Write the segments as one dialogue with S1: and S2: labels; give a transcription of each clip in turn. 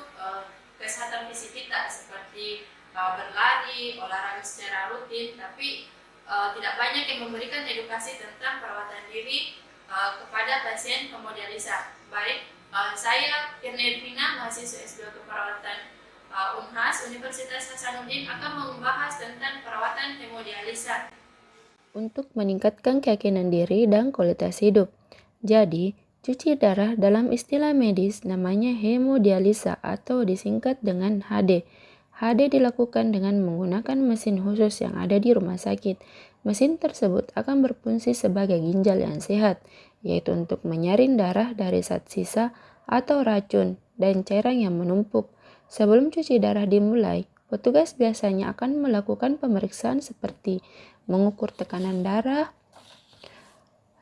S1: untuk kesehatan fisik kita seperti berlari, olahraga secara rutin, tapi tidak banyak yang memberikan edukasi tentang perawatan diri kepada pasien hemodialisa. Baik, saya Irna Irvina, mahasiswa S2 Keperawatan Unhas Universitas Hasanuddin akan membahas tentang perawatan hemodialisa
S2: untuk meningkatkan keyakinan diri dan kualitas hidup. Jadi, cuci darah dalam istilah medis namanya hemodialisa atau disingkat dengan HD. HD dilakukan dengan menggunakan mesin khusus yang ada di rumah sakit. Mesin tersebut akan berfungsi sebagai ginjal yang sehat, yaitu untuk menyaring darah dari zat sisa atau racun dan cairan yang menumpuk. Sebelum cuci darah dimulai, petugas biasanya akan melakukan pemeriksaan seperti mengukur tekanan darah,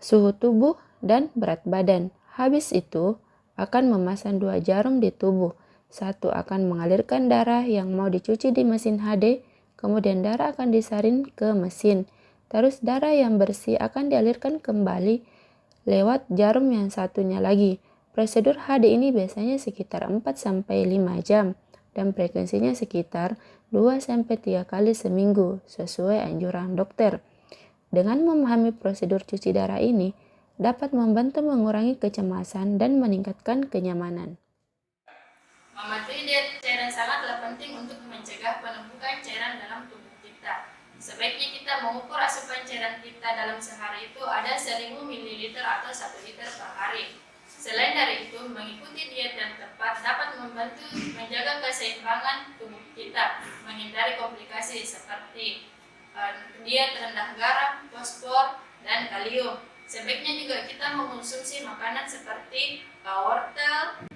S2: suhu tubuh, dan berat badan. Habis itu, akan memasang 2 jarum di tubuh. Satu akan mengalirkan darah yang mau dicuci di mesin HD, kemudian darah akan disaring ke mesin. Terus darah yang bersih akan dialirkan kembali lewat jarum yang satunya lagi. Prosedur HD ini biasanya sekitar 4-5 jam dan frekuensinya sekitar 2-3 kali seminggu sesuai anjuran dokter. Dengan memahami prosedur cuci darah ini, dapat membantu mengurangi kecemasan dan meningkatkan kenyamanan.
S1: Mematuhi diet cairan sangatlah penting untuk mencegah penumpukan cairan dalam tubuh kita. Sebaiknya kita mengukur asupan cairan kita dalam sehari itu ada 1000 ml atau 1 liter per hari. Selain dari itu, mengikuti diet yang tepat dapat membantu menjaga keseimbangan tubuh kita, menghindari komplikasi seperti diet rendah garam, fosfor, dan kalium. Sebaiknya juga kita mengonsumsi makanan seperti wortel,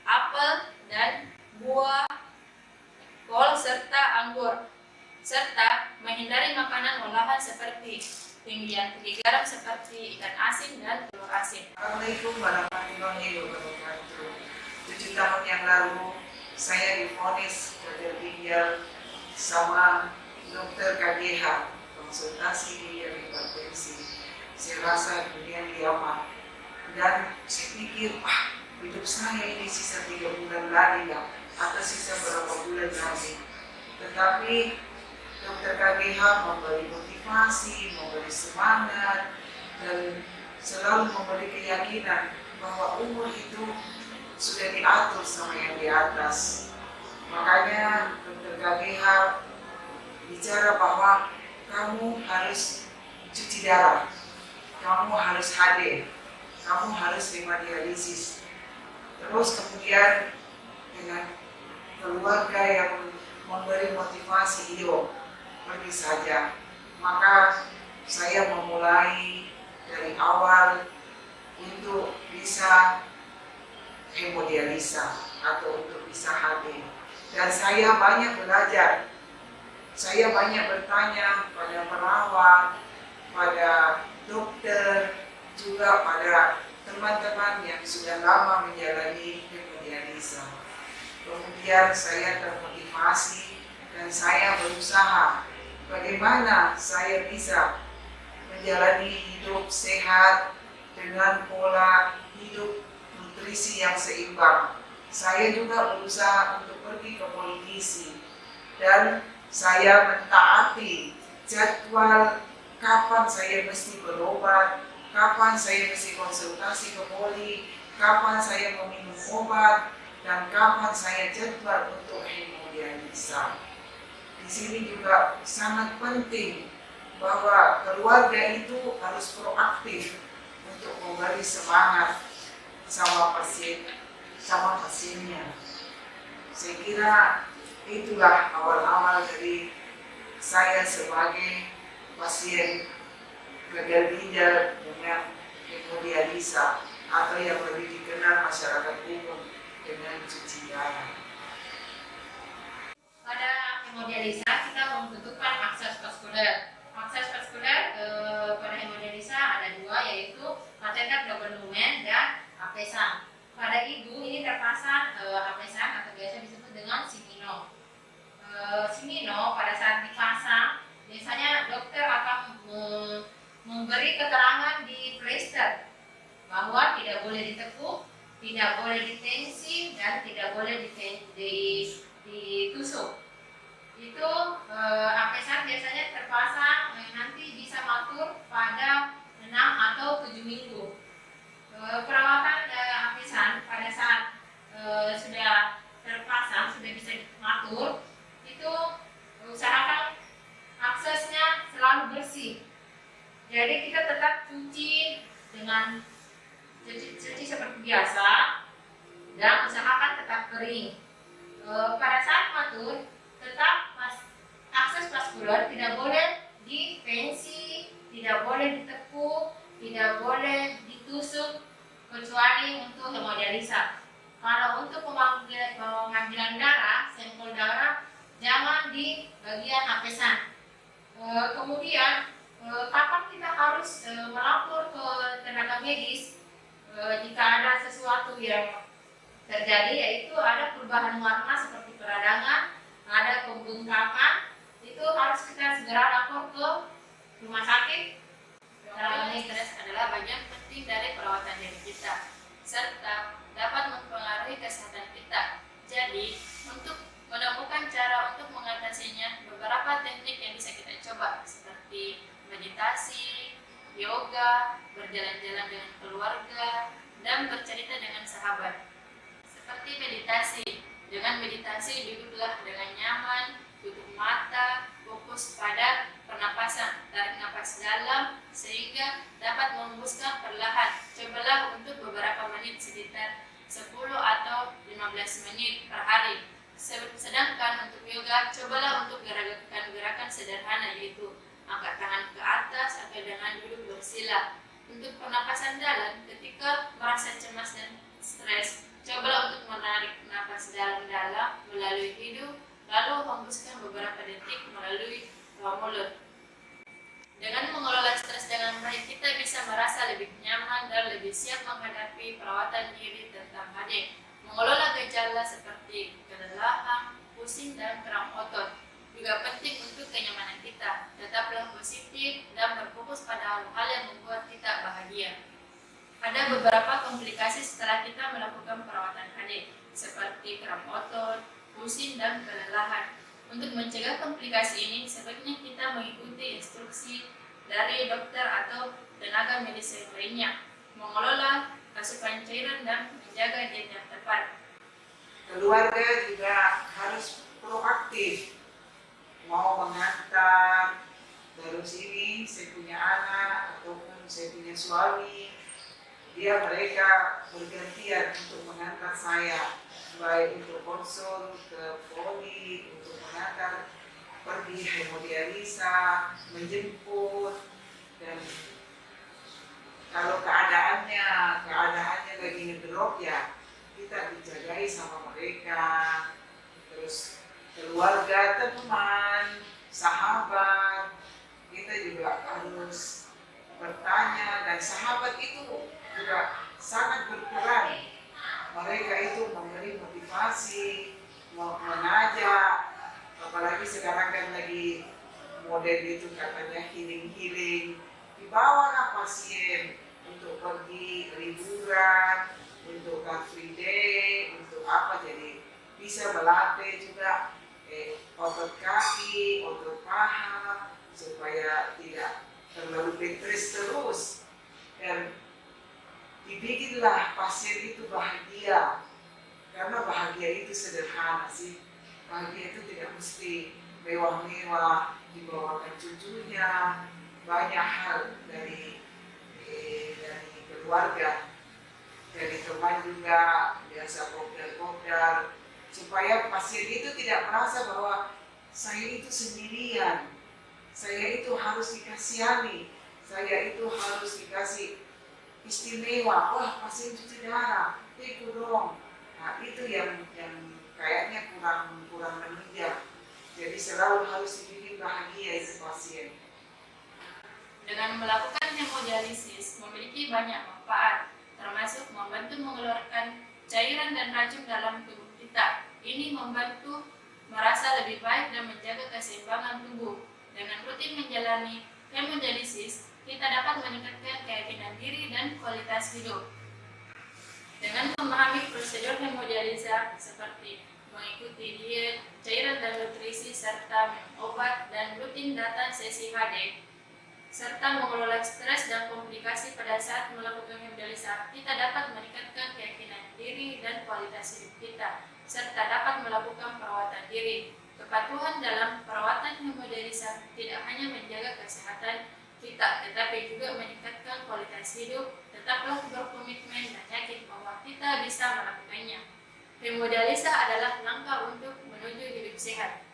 S1: apel, dan buah, kol, serta anggur. Serta menghindari makanan olahan seperti yang tinggi garam seperti ikan asin dan telur asin.
S3: Assalamualaikum warahmatullahi wabarakatuh. 7 tahun yang lalu saya divonis gagal ginjal sama dokter KGH, konsultasi di hipertensi. Saya rasa dunia kiamat dan saya pikir, hidup saya ini sisa 3 bulan lagi ya, atau sisa berapa bulan lagi. Tetapi dokter KGH memberi motivasi, memberi semangat, dan selalu memberi keyakinan bahwa umur itu sudah diatur sama yang di atas. Makanya dokter KGH bicara bahwa kamu harus cuci darah, kamu harus HD, kamu harus hemodialisis. Terus kemudian dengan keluarga yang memberi motivasi, iyo pergi saja. Maka saya memulai dari awal untuk bisa hemodialisa atau untuk bisa HD. Dan saya banyak belajar. Saya banyak bertanya pada perawat, pada dokter, juga pada teman-teman yang sudah lama menjalani hemodialisa. Kemudian saya termotivasi dan saya berusaha bagaimana saya bisa menjalani hidup sehat dengan pola hidup nutrisi yang seimbang. Saya juga berusaha untuk pergi ke politisi dan saya mentaati jadwal kapan saya mesti berobat, kapan saya mesti konsultasi ke poli, kapan saya meminum obat, dan kapan saya jadwal untuk hemodialisa. Di sini juga sangat penting bahwa keluarga itu harus proaktif untuk memberi semangat sama pasiennya. Saya kira itulah awal-awal dari saya sebagai pasien gagal ginjal dengan hemodialisa atau yang lebih dikenal masyarakat umum dengan cuci darah.
S1: Pada hemodialisa kita membutuhkan akses vaskuler. Akses vaskuler pada hemodialisa ada 2, yaitu kateter double lumen dan apesang. Pada ibu ini terpasang apesang atau biasa disebut dengan simino. Simino pada saat dipasang biasanya dokter akan memberi keterangan di plester bahwa tidak boleh ditekuk, tidak boleh ditensi, dan apesan tidak boleh ditusuk. Itu apesan biasanya terpasang nanti bisa matur pada 6 atau 7 minggu. Perawatan apesan pada saat sudah terpasang, sudah bisa matur, itu usahakan aksesnya selalu bersih. Jadi kita tetap cuci dengan cuci seperti biasa dan usahakan tetap kering. Pada saat matur, tetap akses vaskular tidak boleh dipensi, tidak boleh ditekuk, tidak boleh ditusuk kecuali untuk hemodialisa. Kalau untuk pengambilan darah, sampel darah jangan di bagian apesan. Kemudian kapan kita harus melapor ke tenaga medis jika ada sesuatu yang terjadi, yaitu ada perubahan warna seperti peradangan, ada pembengkakan, itu harus kita segera lapor ke rumah sakit. Stres adalah bagian penting dari perawatan diri kita, serta dapat mempengaruhi kesehatan kita. Jadi, untuk menemukan cara untuk mengatasinya, beberapa teknik yang bisa kita coba, seperti meditasi, yoga, berjalan-jalan dengan keluarga, dan bercerita dengan sahabat. Seperti meditasi, dengan meditasi duduklah dengan nyaman, tutup mata, fokus pada pernapasan, tarik napas dalam sehingga dapat menghembuskan perlahan. Cobalah untuk beberapa menit, sekitar 10 atau 15 menit per hari. Sedangkan untuk yoga, cobalah untuk gerakan sederhana, yaitu angkat tangan ke atas atau dengan duduk bersila. Untuk pernapasan dalam, ketika merasa cemas dan stres, cobalah untuk menarik napas dalam-dalam melalui hidung, lalu hembuskan beberapa detik melalui mulut. Dengan mengelola stres dengan baik, kita bisa merasa lebih nyaman dan lebih siap menghadapi perawatan diri tentang HD. Mengelola gejala seperti kelelahan, pusing, dan kram otot juga penting untuk kenyamanan kita. Tetaplah positif dan berfokus pada hal-hal yang membuat kita bahagia. Ada beberapa komplikasi setelah kita melakukan perawatan HD, seperti kram otot, pusing, dan kelelahan. Untuk mencegah komplikasi ini, sebaiknya kita mengikuti instruksi dari dokter atau tenaga medis lainnya, mengelola asupan cairan, dan menjaga diet yang tepat.
S3: Keluarga juga harus proaktif, mau mengantar, terus ini saya punya anak ataupun saya punya suami, mereka bergantian untuk mengantar saya, baik untuk konsul ke poli, untuk mengantar pergi hemodialisa, menjemput, dan kalau keadaannya lagi ngedrop, ya kita dijagai sama mereka. Terus keluarga, teman, sahabat, kita juga harus bertanya, dan sahabat itu juga sangat berperan. Mereka itu memberi motivasi, mengajak, apalagi sekarang kan lagi model itu katanya healing, dibawalah pasien untuk pergi liburan, untuk car free day, untuk apa, jadi bisa melatih juga otot kaki, otot paha, supaya tidak terlalu stres terus, dan dibikinlah pasien itu bahagia, karena bahagia itu sederhana sih. Bahagia itu tidak mesti mewah-mewah, dibawakan cucunya, banyak hal dari keluarga, dari teman juga biasa kopdar, supaya pasien itu tidak merasa bahwa saya itu sendirian, saya itu harus dikasihani, saya itu harus dikasih istimewa. Wah, pasien cuci darah, ikut dong. Nah, itu yang kayaknya kurang menunjang. Jadi selalu harus dibikin bahagia itu pasien.
S1: Dengan melakukan hemodialisis memiliki banyak manfaat, termasuk membantu mengeluarkan cairan dan racun dalam tubuh kita. Ini membantu merasa lebih baik dan menjaga keseimbangan tubuh. Dengan rutin menjalani hemodialisis, kita dapat meningkatkan keyakinan diri dan kualitas hidup. Dengan memahami prosedur hemodialisa seperti mengikuti diet, cairan dan nutrisi, serta minum obat dan rutin datang sesi HD, serta mengelola stres dan komplikasi pada saat melakukan hemodialisa, kita dapat meningkatkan keyakinan diri dan kualitas hidup kita, serta dapat melakukan perawatan diri. Kepatuhan dalam perawatan hemodialisa tidak hanya menjaga kesehatan kita, tetapi juga meningkatkan kualitas hidup. Tetaplah berkomitmen dan yakin bahwa kita bisa melakukannya. Hemodialisa adalah langkah untuk menuju hidup sehat.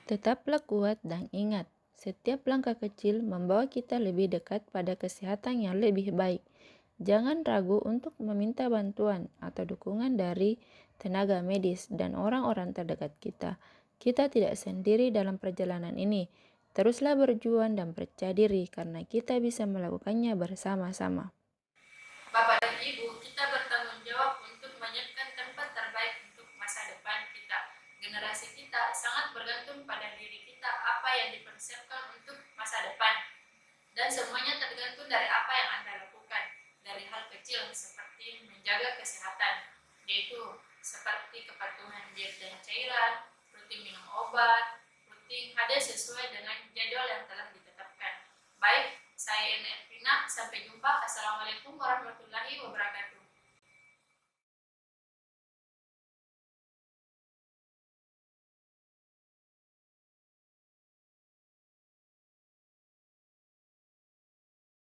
S2: Tetaplah kuat dan ingat, setiap langkah kecil membawa kita lebih dekat pada kesehatan yang lebih baik. Jangan ragu untuk meminta bantuan atau dukungan dari tenaga medis dan orang-orang terdekat kita. Kita tidak sendiri dalam perjalanan ini. Teruslah berjuang dan percaya diri karena kita bisa melakukannya bersama-sama.
S1: Bapak dan Ibu, kita bertanggung jawab untuk menyiapkan tempat terbaik untuk masa depan kita. Generasi kita sangat bergantung pada diri kita, apa yang dipersiapkan untuk masa depan. Dan semuanya tergantung dari apa yang Anda lakukan. Dari hal kecil seperti menjaga kesehatan, yaitu seperti kepatuhan diet dan cairan, rutin minum obat, rutin hadir sesuai dengan jadwal yang telah ditetapkan. Baik, saya Ena Ervina, sampai jumpa. Assalamualaikum warahmatullahi wabarakatuh.